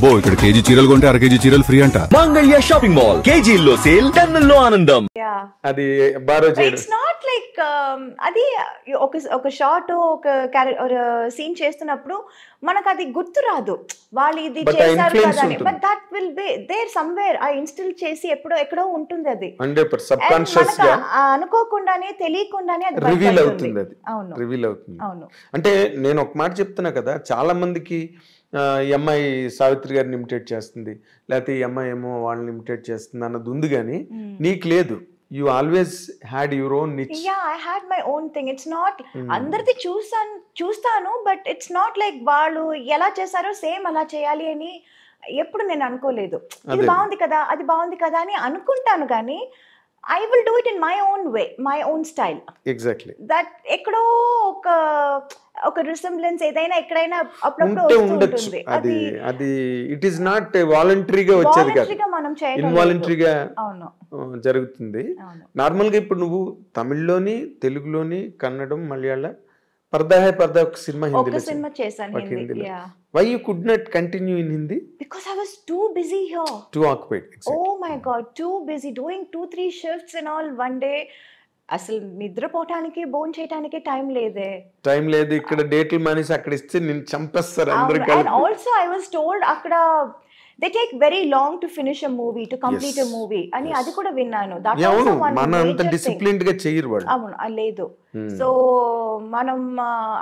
అబ్బో ఇక్కడ కేజీ చీరలు కొంటే అర కేజీ చీరలు ఫ్రీ అంట. మంగళ్య షాపింగ్ మాల్, కేజీల్లో సేల్, టన్నుల్లో ఆనందం. అది బారో చేయడం. ఇట్స్ నాట్ లైక్ అది ఒక షార్ట్ ఒక సీన్ చేస్తున్నప్పుడు మనకు అది గుర్తు రాదు, వాళ్ళు ఇది చేశారు కదా అని. But that will be there somewhere. ఆ ఇన్స్టిల్ చేసి ఎక్కడో ఉంటుంది అది. 100% సబ్ కాన్షియస్ గా అనుకోకుండానే తెలియకుండానే అది రివీల్ అవుతుంది. అది అవును, రివీల్ అవుతుంది. అవును. అంటే నేను ఒక మాట చెప్తున్నా కదా, చాలా మందికి ఈ అమ్మాయి సావిత్రి గారిని ఇమిటేట్ చేస్తుంది, లేకపోతే ఈ అమ్మాయి ఏమో వాళ్ళని ఇమిటేట్ చేస్తుంది అన్నది ఉంది, కానీ నీకు లేదు. You always had your own niche. Yeah, I had my own thing. It's not అందరిది చూస్తాను, బట్ ఇట్స్ నాట్ లైక్ వాళ్ళు ఎలా చేశారో సేమ్ అలా చేయాలి అని ఎప్పుడు నేను అనుకోలేదు. ఇది బాగుంది కదా, అది బాగుంది కదా అని అనుకుంటాను, కానీ I will do it in my own way, my own style. Exactly. That ఎక్కడో ఒక రిసెంబ్లెన్స్ ఏదైనా ఎక్కడైనా అప్పుడప్పుడు ఉంటుంది. అది ఇట్ ఈస్ నాట్ వాలంటరీగా వచ్చేది కాదు, మనం చేయగలం, ఇన్వాలంటరీగా అవును జరుగుతుంది. నార్మల్గా ఇప్పుడు నువ్వు తమిళ్లోని, తెలుగులోని, కన్నడం, మలయాళం, పర్దా హై పర్దా ఒక సినిమా సినిమా చేశాను హిందీలో. Why you could not continue in Hindi? Because I was too busy here. Too occupied. Exactly. Oh my God, too busy doing 2-3 shifts and all one day. అసలు నిద్రపోవటానికి భోజనం చేయడానికి టైం లేదే. Time లేదు. ఇక్కడ డేట్లు మానేసి అక్కడ ఇస్తే నేను చంపేస్తారు అందరూ కలిసి. And also I was told అక్కడ they take very long to finish a movie, to complete a movie అని అది కూడా విన్నాను. That also one మన అంత డిసిప్లిన్డ్ గా చేయరు వాళ్ళు. అవును, లేదు. సో మనం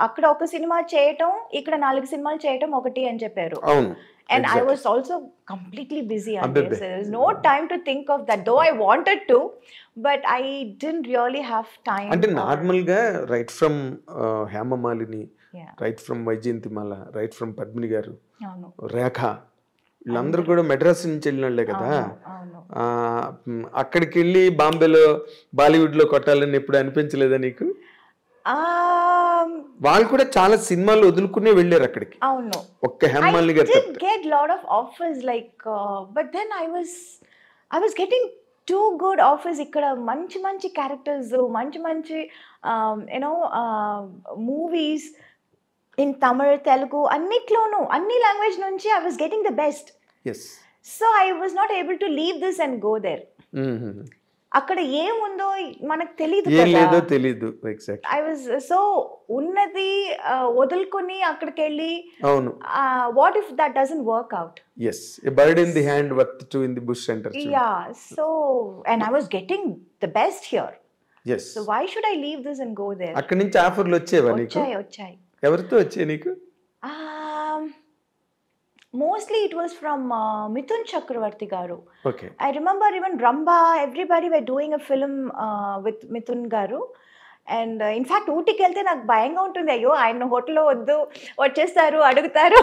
అక్కడ ఒక సినిమా చేయటం, ఇక్కడ 4 సినిమాలు చేయటం ఒకటి అని చెప్పారు. అవును. And I was also completely busy on this. There was no time to think of that, though I wanted to, but I didn't really have time. అంటే నార్మల్ గా right from Hema Malini, right from Vyjayanthimala, right from Padmini garu, Rekha, వీళ్ళందరూ కూడా మెడ్రాస్ నుంచి వెళ్ళినోళ్లే కదా. అక్కడికి వెళ్ళి బాంబేలో బాలీవుడ్ లో కొట్టాలని ఎప్పుడు అనిపించలేదా నీకు? వాళ్ళు కూడా చాలా సినిమాలు వదులుకునే వెళ్ళారు అక్కడికి. అవును, ఒక్క హేమమాలిని గారు get lot of offers like but then I was getting too good offers. ఇక్కడ మంచి క్యారెక్టర్స్, మంచి మూవీస్ ఇన్ తమిళ్, తెలుగు, అన్నిట్లోనూ అన్ని లాంగ్వేజ్ నుంచి I was getting the best. Yes. So I was not able to leave this and go there. అక్కడ ఏముందో మనకు తెలియదు కదా. తెలీదు. ఎగ్జాక్ట్. I was so ఉన్నది వదులుకొని అక్కడికి వెళ్ళి, అవును, what if that doesn't work out? Yes, a bird in the hand worth two in the bush center. Yeah, so and I was getting the best here. Yes. So why should I leave this and go there? అక్కడ నుంచి ఆఫర్లు వచ్చేవా నీకు? వచ్చాయి. ఎవరితో వచ్చాయి నీకు? Mostly it was from Mithun Chakravarti garu. Okay. I remember even Ramba, everybody were doing a film with Mithun garu. And in fact ఊటీకి వెళ్తే నాకు భయంగా ఉంటుంది, అయ్యో ఆయన హోటల్లో వద్దు, వచ్చేస్తారు, అడుగుతారు.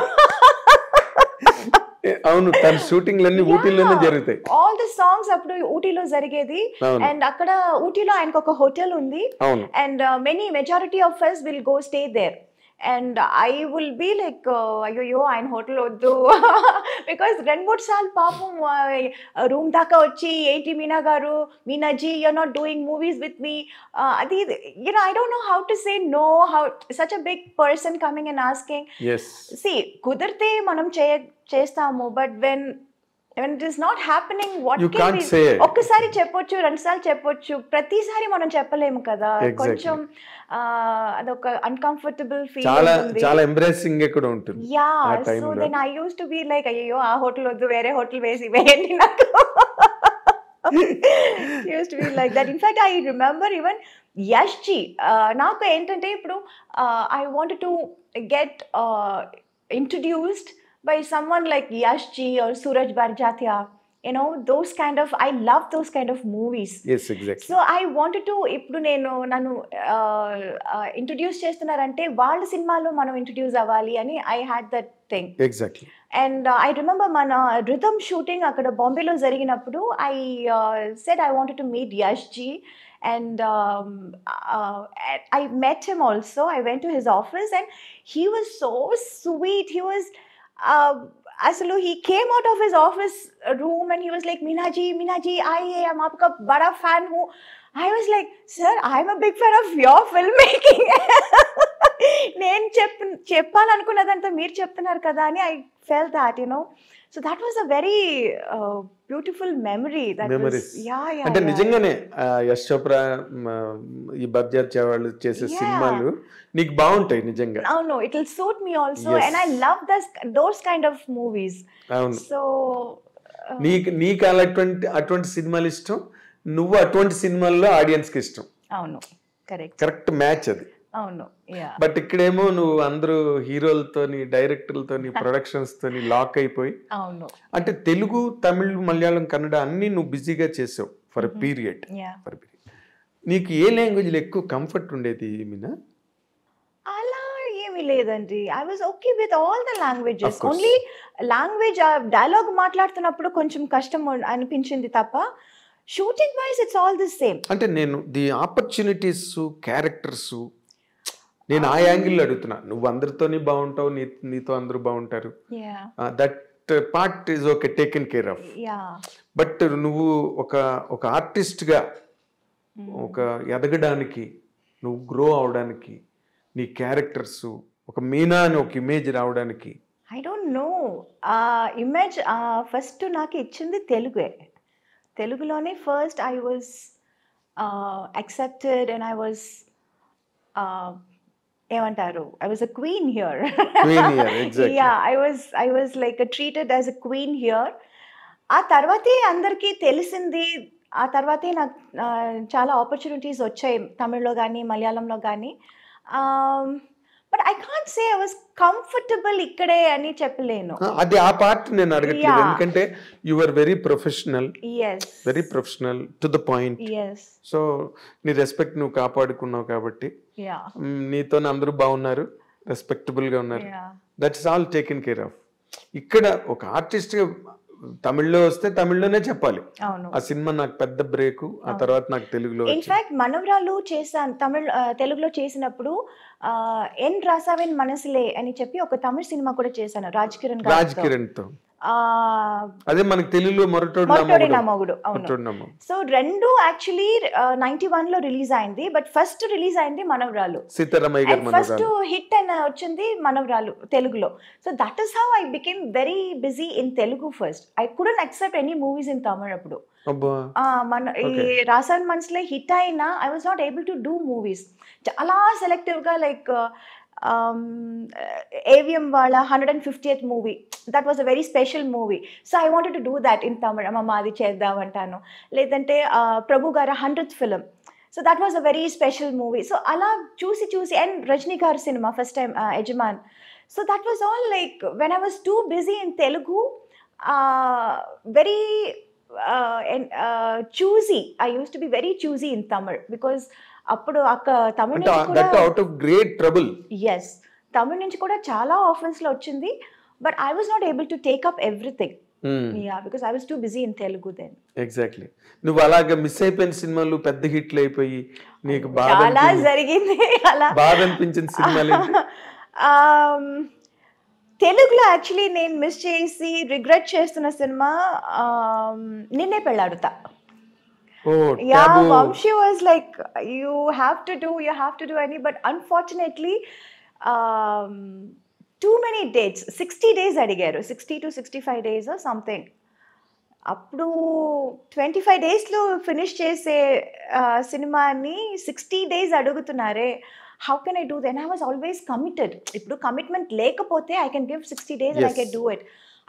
అవును, తన షూటింగ్లన్నీ ఊటీలోనే జరుగుతాయి. ఆల్ ది సాంగ్స్ అప్పుడు ఊటీలో జరిగేది. అండ్ అక్కడ ఊటీలో ఆయనకు ఒక హోటల్ ఉంది. And majority of us will go stay there. And I will be like, అయ్యో ఆయన హోటల్ వద్దు, బికాస్ 2-3 సార్లు పాపం రూమ్ దాకా వచ్చి, ఏంటి మీనా గారు, మీనాజీ, you're not doing movies with me, అది I don't know how to say no, how such a big person coming and asking. Yes. See, కుదిరితే మనం చేస్తాము, but when it is not happening, what you can't say. ఒక్కసారి చెప్పొచ్చు, 2 సార్లు చెప్పొచ్చు, ప్రతిసారి మనం చెప్పలేము కదా. కొంచెం అదొక అన్కంఫర్టబుల్ ఫీల్ ఉంటుంది, చాలా ఎంబ్రేసింగ్ కూడా ఉంటుంది. Yeah, so then I used to be like, అయ్యో ఆ హోటల్ వద్దు, వేరే హోటల్ వేయండి నాకు. used to be like that. In fact, I remember even Yash ji, నాకు ఏంటంటే ఇప్పుడు I wanted to get introduced by someone like Yash ji or Suraj Barjatya, those kind of, I love those kind of movies. Yes, exactly. So I wanted to, ఇప్పుడు నన్ను introduce చేస్తున్నారంటే వాళ్ళ సినిమాలో మనం introduce అవ్వాలి అని I had that thing. Exactly. And I remember మన rhythm shooting అక్కడ బాంబేలో జరిగినప్పుడు I said I wanted to meet Yash ji. And I met him also. I went to his office and he was so sweet. He was అసలు he came out of his office room and he was like, Meenaji, I am आपका बड़ा fan हूँ. I was like, sir, I'm a big fan of your filmmaking. నేను చెప్పాలనుకున్నదంతా మీరు చెప్తున్నారు కదా అని I fell that so that was a very beautiful memory. Memories అంటే నిజంగానే యశ్ చోప్రా ఈ బర్జర్ వాళ్ళు చేసే సినిమాలు నీకు బాగుంటాయి నిజంగా. అవును, it will suit me also and I love those kind of movies. అవును, సో నీకు అటువంటి సినిమాలు ఇష్టం, నువ్వు అటువంటి సినిమాల్లో ఆడియన్స్ కి ఇష్టం. అవును, కరెక్ట్ మ్యాచ్ అది. అవును, బట్ ఇక్కడేమో నువ్వు అందరూ హీరోలతోని, డైరెక్టర్లతోని, ప్రొడక్షన్స్ తోని లాక్ అయిపోయి, అవును, అంటే తెలుగు, తమిళ్, మలయాళం, కన్నడ అన్ని నువ్వు బిజీగా చేసావు ఫర్ పీరియడ్. నీకు ఏ లాంగ్వేజ్ లో ఎక్కువ కంఫర్ట్ ఉండేది మీనా? అలా ఏమీ లేదండి. I was okay with all the languages. Only language dialogue మాట్లాడుతున్నప్పుడు కొంచెం కష్టం అనిపించింది తప్ప shooting wise it's all the same. అంటే నేను ది ఆపర్చునిటీస్, క్యారెక్టర్స్, నేను ఆ యాంగిల్ అడుగుతున్నా. నువ్వు అందరితోని బాగుంటావు, నీతో అందరూ బాగుంటారు, that part is okay, taken care of. But నువ్వు ఒక ఆర్టిస్ట్ గా ఒక ఎదగడానికి, నువ్వు గ్రో అవడానికి, నీ క్యారెక్టర్స్ ఒక మీనా అని ఒక ఇమేజ్ రావడానికి, I don't know image first నాకు ఇచ్చింది తెలుగులోనే. First I was accepted and I was ఏమంటారు, I was a queen here. exactly. Yeah, I was like treated as a queen here. ఆ తర్వాతే అందరికీ తెలిసింది, ఆ తర్వాతే నాకు చాలా ఆపర్చునిటీస్ వచ్చాయి తమిళ్లో కానీ మలయాళంలో కానీ. But I can't say I was comfortable ఇక్కడే అని చెప్పలేను. అది ఆ పార్ట్ నేను అడగట్లేదు, ఎందుకంటే you are very professional, very professional to the point. So నీ రెస్పెక్ట్ నువ్వు కాపాడుకున్నావు కాబట్టి నీతో అందరూ బాగున్నారు, రెస్పెక్టబుల్ గా ఉన్నారు. That's all taken care of. ఇక్కడ ఒక ఆర్టిస్ట్ గా తమిళ్లో వస్తే తమిళ్లోనే చెప్పాలి, ఆ సినిమా నాకు పెద్ద బ్రేక్, ఆ తర్వాత నాకు తెలుగులో. ఇన్ఫాక్ట్ మనవరాలు చేశాను తెలుగులో చేసినప్పుడు ఎన్ రాసావెన్ మనసులే అని చెప్పి ఒక తమిళ సినిమా కూడా చేశాను రాజ్ కిరణ్ తో. అదే మనకి తెలుగులో మొరటోడి నా మొగుడు. అవును, సో రెండు యాక్చువల్లీ 91 లో రిలీజ్ అయింది. బట్ ఫస్ట్ రిలీజ్ అయింది మనవరాలు, ఫస్ట్ హిట్ అని వచ్చింది మనవరాలు తెలుగులో. So that is how I became very busy in Telugu first. I couldn't accept any movies in Tamil అప్పుడు. మన ఈ రాసాన్ మనసులే హిట్ అయినా I was not able to do movies. చాలా సెలెక్టివ్ గా, లైక్ AVM వాళ్ళ 150th movie, that was a very special movie. So I wanted to do that in Tamil. అమ్మ అది చేద్దాం అంటాను. లేదంటే ప్రభు గారు 100th film, so that was a very special movie. So అలా చూసి and Rajini garu cinema first time Yajaman. So that was all like when I was too busy in Telugu, very choosy. I used to be very choosy in Tamil because అప్పుడు తమిళ తమిళ నుంచి కూడా చాలా offers లో వచ్చింది. But I was not able to take up everything, because I was too busy in Telugu then. Exactly. నువ్వు అలాగా miss అయిపోయిన సినిమాలు పెద్ద హిట్లు అయిపోయి నీకు చాలా జరిగింది. అలా బాధ అనిపించిన సినిమాలు తెలుగులో యాక్చువల్లీ నేను మిస్ చేసి రిగ్రెట్ చేస్తున్న సినిమా నిన్నే Pelladatha. Yeah, Vamshi was like, you have to do any, but unfortunately too many dates, 60 days adigaru, 60 to 65 days or something. అప్పుడు 25 daysలో ఫినిష్ చేసే సినిమాని 60 days అడుగుతున్నారే. How can I do that? And I was always committed. ఇప్పుడు commitment లేకపోతే I can give 60 days and I can do it.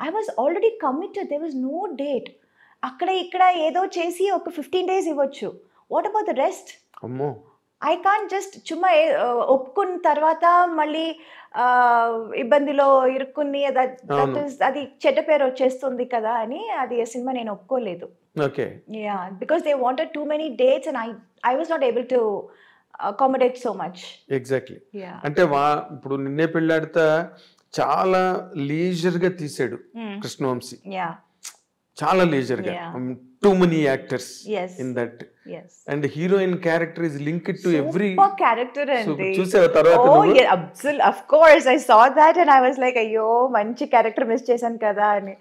I was already committed. There was no date. అక్కడ ఇక్కడ ఏదో చేసి ఒక 15 days ఇవ్వచ్చు. What about the rest? I can't just చుమ్మా ఒప్పుకున్న తర్వాత మళ్ళీ ఇబ్బందిలో ఇరుక్కుని అది చెడ్డ పేరు వచ్చేస్తుంది కదా అని అది సినిమా నేను ఒప్పుకోలేదు. Because they wanted too many dates and I was not able to accommodate so much. Exactly. అంటే ఇప్పుడు నిన్నే పెళ్ళాడితే చాలా లీజర్ గా తీసాడు కృష్ణవంశీ, చాలా లీజర్ గా. Too many actors in that, and heroine character is linked to every character. అండి చూసావా తర్వాత? Of course I saw that and I was like, అయ్యో మంచి క్యారెక్టర్ మిస్ చేశాను కదా అని.